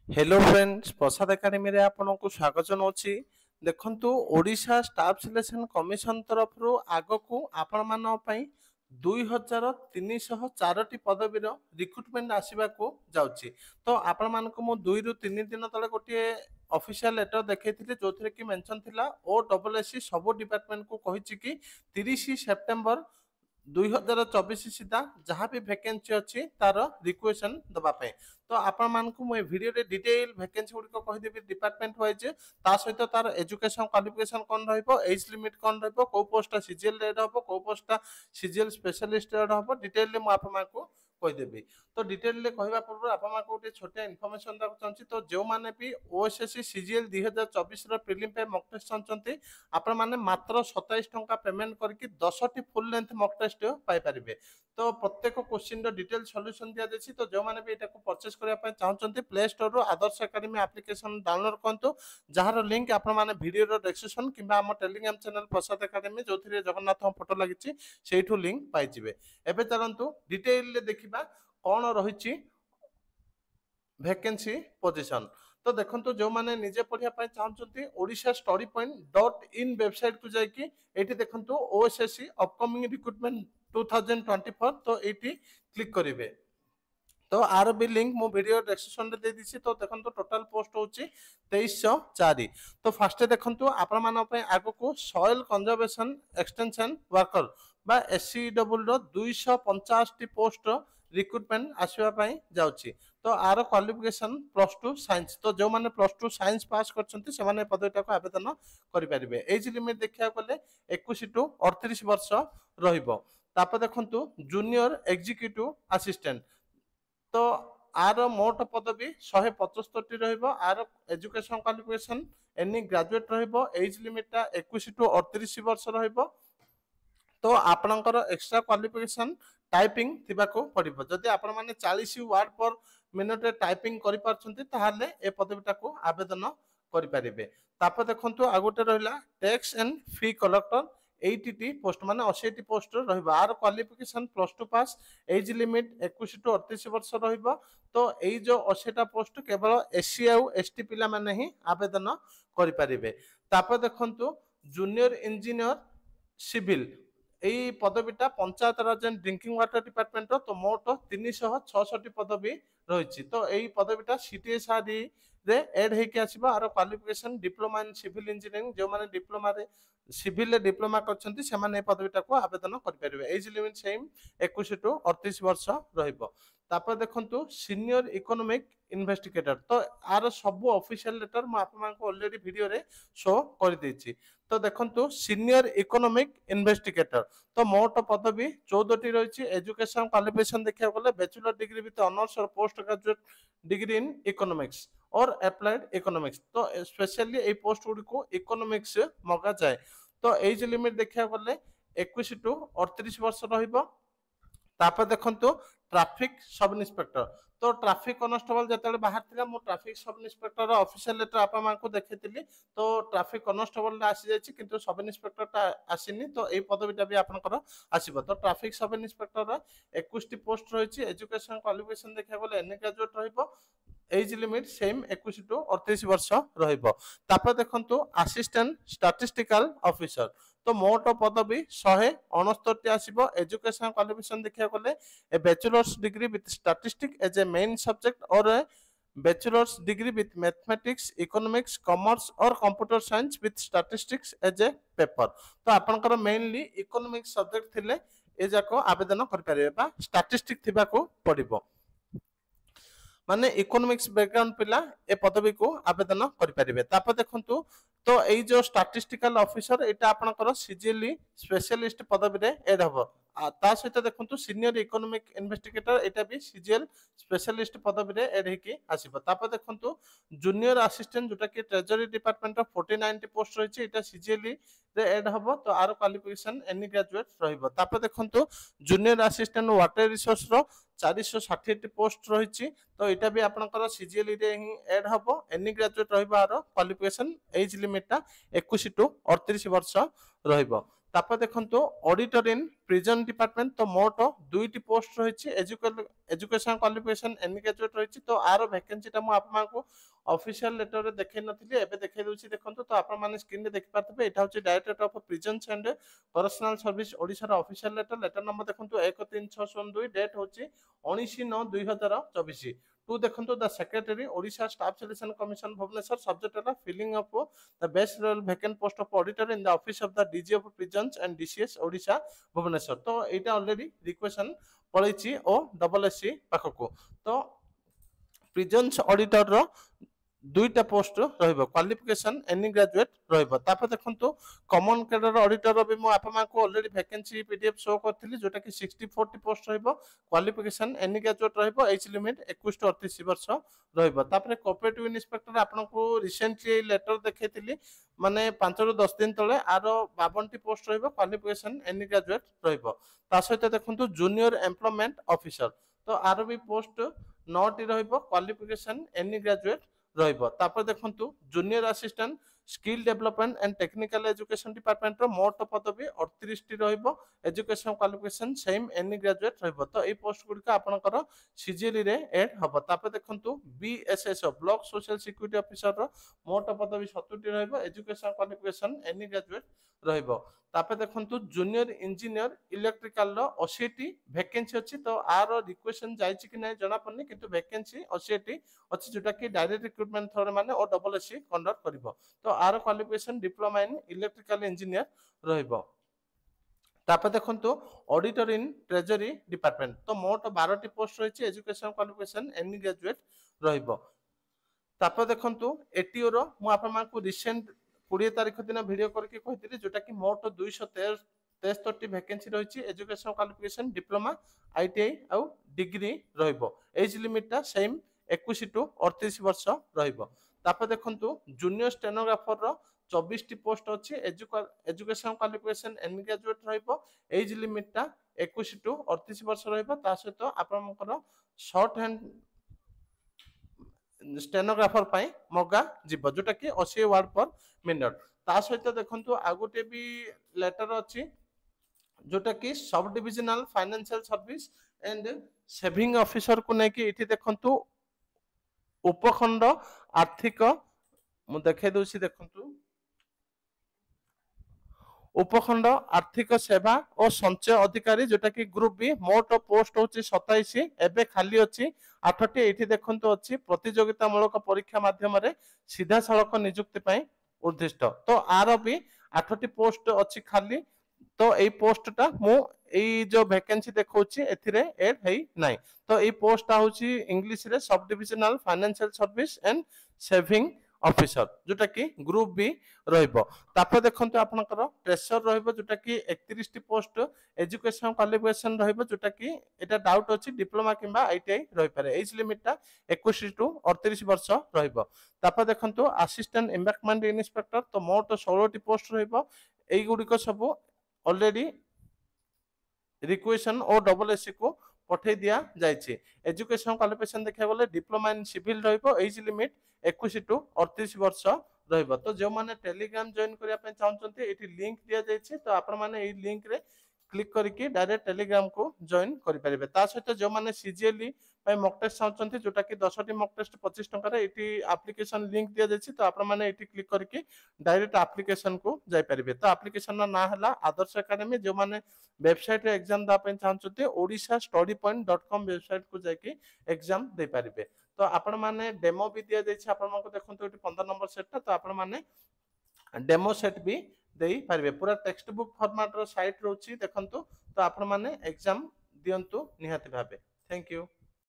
Hello friends प्रसाद academy रे आपनको स्वागत जनाऊँगी। देखंतु ओडिशा स्टाफ सिलेक्शन कमिशन तरफ आग को आपण मान 2304 पदवीर रिक्रुटमेंट आसवाक जाऊँगी। तो आपण मानक मु 2 रु 3 दिन तले गोटे ऑफिशियल लेटर देखैथिले जो थरे कि मेंशन थिला OSSC सब डिपार्टमेंट को कहिछि कि 30 सेप्टेम्बर 2024 सीधा जहाँ भी वैकेंसी अच्छी तार रिक्वेशन दबापे। तो आपण मानकु मु वीडियो रे डिटेल वैकेंसी गुडी को कहि डिपार्टमेंट वाइज ता सहित तार एजुकेशन क्वालिफिकेशन कोन रहइबो, एज लिमिट कोन रहइबो, को पोस्टटा सीजीएल रे रहबो, को पोस्टटा सीजीएल स्पेशलिस्ट रे रहबो, डिटेल रे मु आपण मानकु कहि देबी। तो डिटेल रे कहबा पूर्व आपण मानकु गोटे छोटे इन्फॉर्मेशन दाक चाहछि। तो जो माने भी ओएसएससी सीजीएल 2024 रो प्रीलिम पे मॉक टेस्ट चाहछंती आपण माने मात्र 27 टंका पेमेंट करके 10 टी फुल लेंथ मॉक टेस्ट पाई परिबे। तो प्रत्येक क्वेश्चन रो डिटेल सॉल्यूशन दिया देछि। तो जो माने भी एटा को परचेस करिया पय चाहछंती प्ले स्टोर रो आदर्श एकेडमी एप्लीकेशन डाउनलोड करंतु, जहार लिंक आपण माने वीडियो रो डिस्क्रिप्शन किबा हम टेलीग्राम चैनल प्रसाद एकेडमी जोथिरे जगन्नाथ फोटो लागिछि सेठू लिंक पाई जिवे। एबे चलंतु डिटेल ले देखिबा कोन रहिछि वैकेंसी पोजीशन। तो देखंतु जो माने निजे पढ़िया पय चाहछंती Odisha study point dot in website को जाइकी एठी देखंतु ओएसएससी अपकमिंग रिक्रुटमेंट 2024 तो एठी क्लिक करिवे। तो आर भी लिंक मो वीडियो डिस्क्रिप्शन रे दे दिछि। तो देखंतु टोटल पोस्ट होछि 2304। तो फर्स्ट देखंतु आपण मान पय आगु को सॉइल कंजर्वेशन एक्सटेंशन वर्कर बा एससीडब्ल्यू रो 250 टी पोस्ट रिक्रुटमेंट आसीबा पय जाउछि। तो आर क्वालिफिकेशन +2 साइंस। तो जो माने +2 साइंस पास करछंती से माने पदवीटा को आवेदन करि परिबे। एज लिमिट देखिया गले 21 टू 38 वर्ष रहिबो। तापर देखंतु जूनियर एग्जीक्यूटिव असिस्टेंट। तो आर मोट पदवी 175 टी रहिबो। आर एजुकेशन क्वालिफिकेशन एनी ग्रेजुएट रहिबो। एज लिमिटटा 21 टू 38 वर्ष रहिबो। तो आपणकर एक्स्ट्रा क्वालिफिकेशन टाइपिंग थिबाको पड़िबो। जदि आपण माने 40 वर्ड पर मिनिट रे टाइपिंग करि पारछंती ताहाले ए पदवीटा को आवेदन करि परिबे। तापर देखंतु आगोटे रहिला टैक्स एंड फी कलेक्टर 80 टी पोस्ट माने 80 टी पोस्ट रहिबो। आर qualification +2 pass, age limit 21 to 38 वर्ष रहिबो। तो एई जो 80 टा पोस्ट केवल एससी आउ एसटी पिला माने ही आवेदन करि परिबे। तापर देखंतु जूनियर इंजीनियर सिविल एई पदवीटा panchayat raj and drinking water department तो मोट 366 पदवी रही। तो एई पदवीटा सीटीएसआरई रे एड हेकि आसीबा। आर qualification diploma in civil engineering जो माने डिप्लोमा रे सिविल रे डिप्लोमा करछंती से माने ए पदवीटा को आवेदन करि परिबे। एज लिमिट सेम 21 टू 38 वर्ष रहिबो। तापर देखंतु सीनियर इकोनॉमिक इन्वेस्टिगेटर। तो आर सब ऑफिशियल लेटर म आप मान को ऑलरेडी वीडियो रे शो कर देछि। तो देखंतु सीनियर इकोनॉमिक इन्वेस्टिगेटर तो मोट पदवी 14 टी रही। एजुकेशन क्वालिफिकेशन देखिया गले बैचलर डिग्री विथ ऑनर्स और post graduate degree in economics और अप्लाइड इकोनॉमिक्स। तो स्पेशली ए पोस्ट गुडी को इकोनॉमिक्स मगा जाए। तो एज लिमिट देखिया गले 21 टू 38 वर्ष रहिबो। तापर देखंतु ट्रैफिक सब इंस्पेक्टर। तो ट्रैफिक कॉन्स्टेबल जतले बाहर थिला मो traffic sub inspector official letter आपा मान को देखैतिली। तो ट्रैफिक कॉन्स्टेबल आसी जायछि किंतु सब इंस्पेक्टर ता आसीनी। तो ए पदवीटा भी आपनकर आसीबो। तो ट्रैफिक सब इंस्पेक्टर 21 टी पोस्ट रहिछि। एजुकेशन क्वालिफिकेशन देखिया गले एनी ग्रेजुएट रहिबो। एज लिमिट सेम 21 टू 38 वर्ष रहिबो। तापर देखंतु असिस्टेंट स्टैटिस्टिकल ऑफिसर। तो मोट पदवी 169 आसीबो। एजुकेशन क्वालिफिकेशन देखिया गले a bachelors degree with statistics as a main subject और a bachelors degree with mathematics economics commerce और computer science with statistics as a paper. तो आपनकर मेनली इकोनॉमिक्स सब्जेक्ट थिले ए जाको आवेदन कर परिबे बा स्टैटिस्टिक्स थिबा को पड़िबो। माने इकोनॉमिक्स बैकग्राउंड पिला ए पदवी को आवेदन करि परिबे। तापर देखंतु तो एई जो स्टैटिस्टिकल ऑफिसर एटा आपनकर सीजीएल स्पेशलिस्ट पदवी रे एड हबो। ता सहित देखंतु सीनियर इकोनॉमिक इन्वेस्टिगेटर एटा भी सीजीएल स्पेशलिस्ट पदवी रे एड हेकि आसीबो। तापर देखंतु जूनियर असिस्टेंट जोटा कि ट्रेजरी डिपार्टमेंट 49 पोस्ट रहिछि एटा सीजीएल रे एड हबो। तो आर क्वालिफिकेशन एनी ग्रेजुएट रहिबो। तापर देखंतु जूनियर असिस्टेंट वाटर रिसोर्स रो 460 पोस्ट रहिछि। तो एटा भी आपनकर सीजीएल रे ही एड हबो। एनी ग्रेजुएट रहिबो। आर क्वालिफिकेशन एज लिमिटटा 21 टू 38 वर्ष रहिबो। तापर देखंतु ऑडिटर इन प्रिजन डिपार्टमेंट तो मोट 2 टी पोस्ट रहिछि। एजुकेशन क्वालिफिकेशन एनी ग्रेजुएट रही तो आर वैकेंसीटा मुझे आपको ऑफिशियल लेटर रे देखै नथिली एबे देखै दउची देखंतु तो आपण माने स्क्रीन रे देखि पारथबे एटा होची director of prisons and personal service Odisha रा ऑफिशियल लेटर नंबर देखंतु 13692 डेट होची 19/9/2024 टू देखंतु the secretary Odisha staff selection commission Bhubaneswar subject है filling up the best role vacant post of auditor in the office of the DG of prisons and DCS Odisha Bhubaneswar तो एटा already requisition पळैची O double SC पाखको तो prisons auditor रो दुईटा post रहिबो qualification any graduate रहिबो तापर देखंतु कॉमन कैडर ऑडिटर भी मो आपमा को ऑलरेडी वैकेंसी पीडीएफ शो करथिली जोटा कि 60-40 पोस्ट रहिबो क्वालिफिकेशन एनी ग्रेजुएट रहिबो एज लिमिट 21 टू 38 वर्ष रहिबो तापर कोऑपरेटिव इंस्पेक्टर आपन को रिसेंटली लेटर देखैथिली माने 5 रु 10 दिन तळे आरो 52 पोस्ट रहिबो क्वालिफिकेशन एनी ग्रेजुएट रहिबो ता सहित देखंतु जूनियर एम्प्लॉयमेंट ऑफिसर तो आरो भी पोस्ट 9 टी रहिबो क्वालिफिकेशन एनी ग्रेजुएट रहिबो तापर देखंतु junior assistant skill development and technical education department रो मोट पदवी 38 टी रहिबो education qualification same any graduate रहिबो तो ए पोस्ट गुडिका आपनकर सीजीएल रे ऐड हबो तापर देखंतु बीएसएसओ ब्लॉक सोशल सिक्युरिटी ऑफिसर रो मोट पदवी 70 टी रहिबो एजुकेशन क्वालिफिकेशन एनी ग्रेजुएट रहिबो तापर देखंतु जूनियर इंजीनियर इलेक्ट्रिकल रो 80 टी वैकेंसी अछि तो आर रिक्वेशन जायछि कि नै जଣା पन्नी किंतु वैकेंसी 80 टी अछि जोटा कि डायरेक्ट रिक्रूटमेंट थ्रो माने ओ डबल एससी कंडक्ट करिवो तो आर qualification diploma in electrical engineer रहिबो तापर देखंतु ऑडिटर इन ट्रेजरी डिपार्टमेंट तो मोट 12 टी पोस्ट रहिछि एजुकेशन क्वालिफिकेशन एनी ग्रेजुएट रहिबो तापर देखंतु एटीओ रो मु आपन मानकु रिसेंट 20 तारिख दिन वीडियो करके कहितली जोटा कि मोट 263 वैकेंसी रहिछि एजुकेशन क्वालिफिकेशन डिप्लोमा आईटीआई आउ डिग्री रहिबो एज लिमिटटा सेम 21 टू 38 वर्ष रहिबो तापर देखंतु जूनियर स्टेनोग्राफर रो 24 टी पोस्ट अछि एजुकेशन क्वालिफिकेशन एनी ग्रेजुएट रहिबो एज लिमिटटा 21 टू 38 वर्ष रहिबो ता सहित आपनकर शॉर्ट हैंड स्टेनोग्राफर पाई मगा जिवो जोटा कि 80 वर्ड पर मिनट ता सहित देखंतु आगोटे भी लेटर अछि जोटा कि sub divisional financial service and saving officer को नै कि इठी देखंतु उपखंड आर्थिक मु देखे दोसी देखंतु उपखंड आर्थिक सेवा और संचय अधिकारी जोटा कि ग्रुप बी मोट पोस्ट होची 27 एबे खाली अछि 8टी एठी देखंतु अछि प्रतियोगितामूलक परीक्षा माध्यम रे सीधा सड़क नियुक्ति पई उद्दिष्ट तो आर भी 8टी पोस्ट अछि खाली तो ए पोस्टटा मु ए जो वैकेंसी देखौची एथिरे ऐड हेई नाही तो ए पोस्टटा होची इंग्लिश रे sub divisional financial service and saving officer जोटा कि ग्रुप बी रहिबो तापर देखंतु आपनकर ट्रेसर रहिबो जोटा कि 31 टी पोस्ट एजुकेशन क्वालिफिकेशन रहिबो जोटा कि एटा डाउट अछि डिप्लोमा किबा आईटीआई रहि पारे एज लिमिटटा 21 टू 38 वर्ष रहिबो तापर देखंतु असिस्टेंट एम्बैंकमेंट इंस्पेक्टर तो मोट 16 टी पोस्ट रहिबो एई गुडी को सब ऑलरेडी रिक्वेशन और डबल एससी को पठे दिया जायछि एजुकेशन क्वालिफिकेशन देखा गले डिप्लोमा इन सिविल रहिबो एज लिमिट 21 टू 38 वर्ष रहिबो तो जो माने टेलीग्राम जॉइन करिया पे चाहउछन्ते एठी लिंक दिया जायछि तो आपण माने एई लिंक रे क्लिक करके डायरेक्ट टेलीग्राम को जॉइन करि परिबे ता सहित जो माने सीजीएल पय मॉक टेस्ट चाहउछन्ते जोटा कि 10 टी मॉक टेस्ट 25 टका रे एठी एप्लीकेशन लिंक दिया जायछि तो आपण माने एठी क्लिक करके डायरेक्ट एप्लीकेशन को जाय परिबे तो एप्लीकेशन ना नाम हला आदर्श एकेडमी जो माने वेबसाइट रे एग्जाम दा पे चाहउछन्ते odishastudypoint.com वेबसाइट को जाके एग्जाम दे परिबे तो आपण माने डेमो भी दिया जायछि आपण मानको देखंतु एठी 15 नंबर सेटटा तो आपण माने डेमो सेट भी देई पारिबे पूरा टेक्स्ट बुक फॉर्मेट रो साइट रोची देखंतु तो आपण माने एग्जाम दियंतु निहाती भाबे थैंक यू।